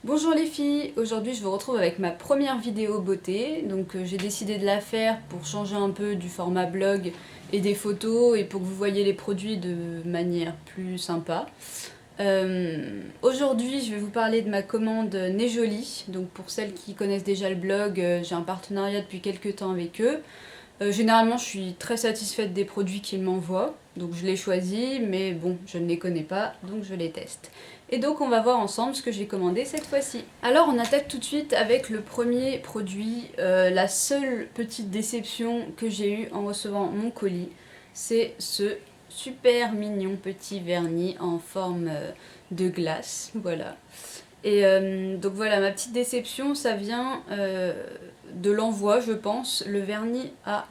Bonjour les filles, aujourd'hui je vous retrouve avec ma première vidéo beauté, donc j'ai décidé de la faire pour changer un peu du format blog et des photos et pour que vous voyez les produits de manière plus sympa. Aujourd'hui je vais vous parler de ma commande Nejoli, donc pour celles qui connaissent déjà le blog, j'ai un partenariat depuis quelques temps avec eux. Généralement je suis très satisfaite des produits qu'ils m'envoient, donc je les choisis, mais bon, je ne les connais pas, donc je les teste. Et donc on va voir ensemble ce que j'ai commandé cette fois-ci. Alors on attaque tout de suite avec le premier produit, la seule petite déception que j'ai eue en recevant mon colis, c'est ce super mignon petit vernis en forme de glace, voilà. Et donc voilà, ma petite déception, ça vient de l'envoi, je pense. Le vernis a,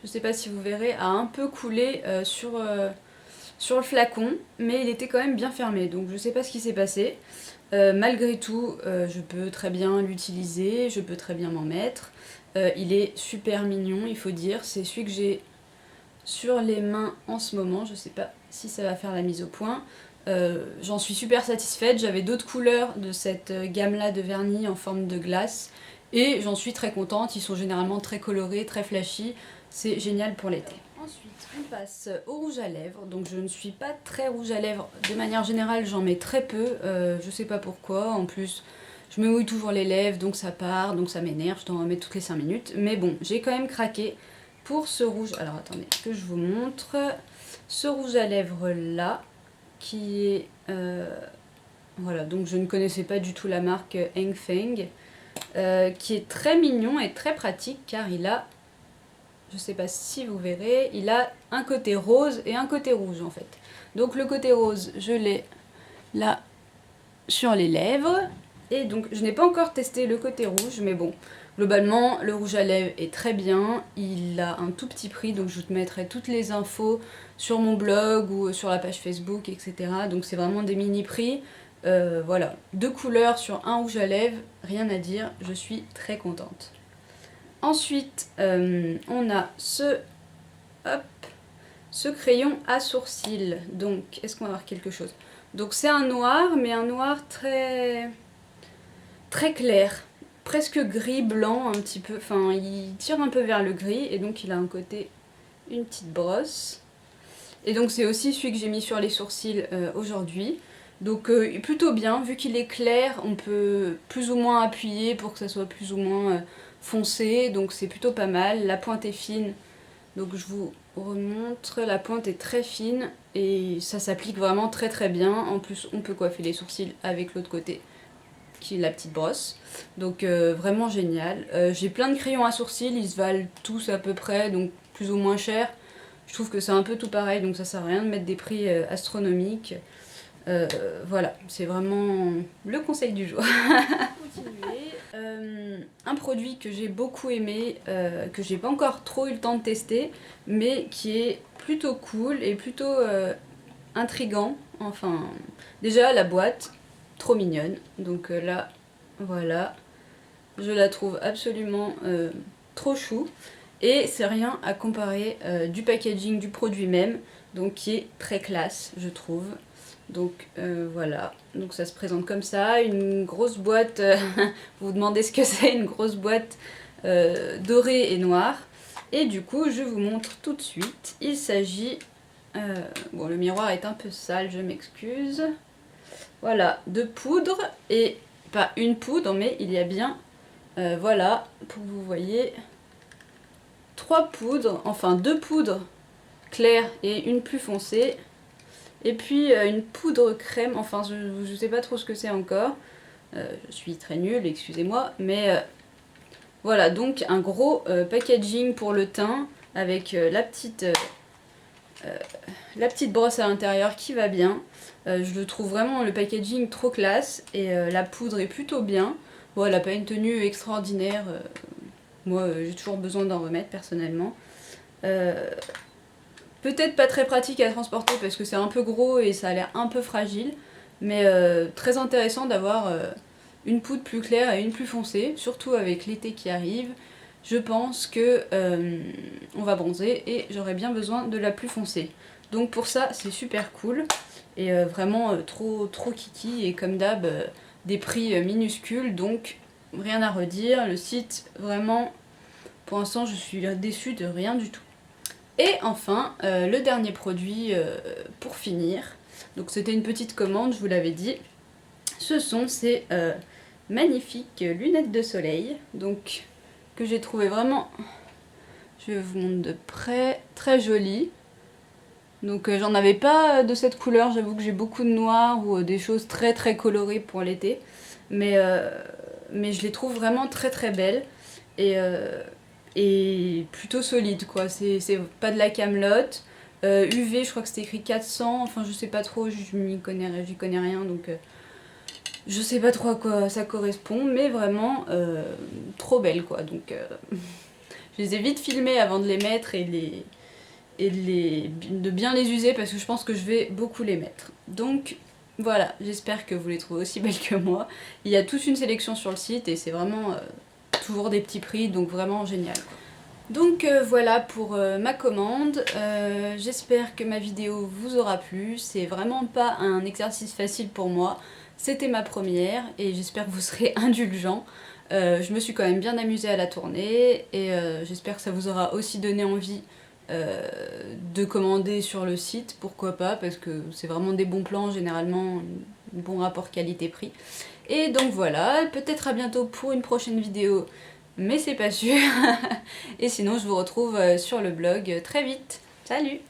je sais pas si vous verrez, a un peu coulé sur le flacon, mais il était quand même bien fermé, donc je sais pas ce qui s'est passé. Malgré tout, je peux très bien l'utiliser, je peux très bien m'en mettre. Il est super mignon, il faut dire. C'est celui que j'ai sur les mains en ce moment. Je sais pas si ça va faire la mise au point. J'en suis super satisfaite. J'avais d'autres couleurs de cette gamme-là de vernis en forme de glace. Et j'en suis très contente. Ils sont généralement très colorés, très flashy. C'est génial pour l'été. Ensuite, on passe au rouge à lèvres. Donc je ne suis pas très rouge à lèvres. De manière générale, j'en mets très peu. Je sais pas pourquoi. En plus, je me mouille toujours les lèvres, donc ça part, donc ça m'énerve. Je dois en remettre toutes les 5 minutes. Mais bon, j'ai quand même craqué pour ce rouge. Alors attendez que je vous montre. Ce rouge à lèvres là, qui est... voilà, donc je ne connaissais pas du tout la marque Heng Feng. Qui est très mignon et très pratique car il a, je sais pas si vous verrez, il a un côté rose et un côté rouge en fait. Donc le côté rose, je l'ai là sur les lèvres. Et donc je n'ai pas encore testé le côté rouge, mais bon, globalement le rouge à lèvres est très bien. Il a un tout petit prix, donc je te mettrai toutes les infos sur mon blog ou sur la page Facebook, etc. Donc c'est vraiment des mini prix. Voilà, 2 couleurs sur un rouge à lèvres, rien à dire, je suis très contente. Ensuite, on a hop, ce crayon à sourcils. Donc, est-ce qu'on va avoir quelque chose? Donc c'est un noir, mais un noir très clair, presque gris blanc un petit peu. Enfin, il tire un peu vers le gris et donc il a un côté, une petite brosse. Et donc c'est aussi celui que j'ai mis sur les sourcils aujourd'hui. Donc plutôt bien, vu qu'il est clair, on peut plus ou moins appuyer pour que ça soit plus ou moins foncé, donc c'est plutôt pas mal. La pointe est fine, donc je vous remontre, la pointe est très fine et ça s'applique vraiment très très bien. En plus on peut coiffer les sourcils avec l'autre côté, qui est la petite brosse. Donc vraiment génial. J'ai plein de crayons à sourcils, ils se valent tous à peu près, donc plus ou moins cher. Je trouve que c'est un peu tout pareil, donc ça sert à rien de mettre des prix astronomiques. Voilà, c'est vraiment le conseil du jour. Un produit que j'ai beaucoup aimé, que j'ai pas encore trop eu le temps de tester, mais qui est plutôt cool et plutôt intriguant. Enfin, déjà la boîte, trop mignonne. Donc là, voilà, je la trouve absolument trop chou. Et c'est rien à comparer du packaging du produit même, donc qui est très classe, je trouve. Donc voilà, donc ça se présente comme ça, une grosse boîte, vous vous demandez ce que c'est, une grosse boîte dorée et noire. Et du coup, je vous montre tout de suite, il s'agit, bon le miroir est un peu sale, je m'excuse. Voilà, de poudre, et pas une poudre, mais il y a bien, voilà, pour que vous voyez, 3 poudres, enfin 2 poudres claires et une plus foncée. Et puis une poudre crème, enfin je sais pas trop ce que c'est encore. Je suis très nulle, excusez-moi. Mais voilà, donc un gros packaging pour le teint avec la petite brosse à l'intérieur qui va bien. Je le trouve vraiment le packaging trop classe et la poudre est plutôt bien. Bon, elle n'a pas une tenue extraordinaire. Moi, j'ai toujours besoin d'en remettre personnellement. Peut-être pas très pratique à transporter parce que c'est un peu gros et ça a l'air un peu fragile. Mais très intéressant d'avoir une poudre plus claire et une plus foncée, surtout avec l'été qui arrive. Je pense que on va bronzer et j'aurais bien besoin de la plus foncée. Donc pour ça, c'est super cool et vraiment trop kiki. Et comme d'hab, des prix minuscules, donc rien à redire. Le site, vraiment, pour l'instant, je suis déçue de rien du tout. Et enfin, le dernier produit pour finir, donc c'était une petite commande, je vous l'avais dit, ce sont ces magnifiques lunettes de soleil, donc que j'ai trouvé vraiment, je vous montre de près, très jolies. Donc j'en avais pas de cette couleur, j'avoue que j'ai beaucoup de noir ou des choses très très colorées pour l'été, mais je les trouve vraiment très très belles et plutôt solides quoi, c'est pas de la camelote. UV, je crois que c'était écrit 400, enfin je sais pas trop, j'y connais rien, donc je sais pas trop à quoi ça correspond, mais vraiment trop belles quoi, donc je les ai vite filmées avant de les mettre et de bien les user parce que je pense que je vais beaucoup les mettre. Donc voilà, j'espère que vous les trouvez aussi belles que moi. Il y a toute une sélection sur le site et c'est vraiment toujours des petits prix, donc vraiment génial. Donc voilà pour ma commande, j'espère que ma vidéo vous aura plu, c'est vraiment pas un exercice facile pour moi, c'était ma première et j'espère que vous serez indulgents. Je me suis quand même bien amusée à la tourner et j'espère que ça vous aura aussi donné envie de commander sur le site, pourquoi pas, parce que c'est vraiment des bons plans, généralement, un bon rapport qualité-prix. Et donc voilà, peut-être à bientôt pour une prochaine vidéo, mais c'est pas sûr. Et sinon, je vous retrouve sur le blog très vite. Salut!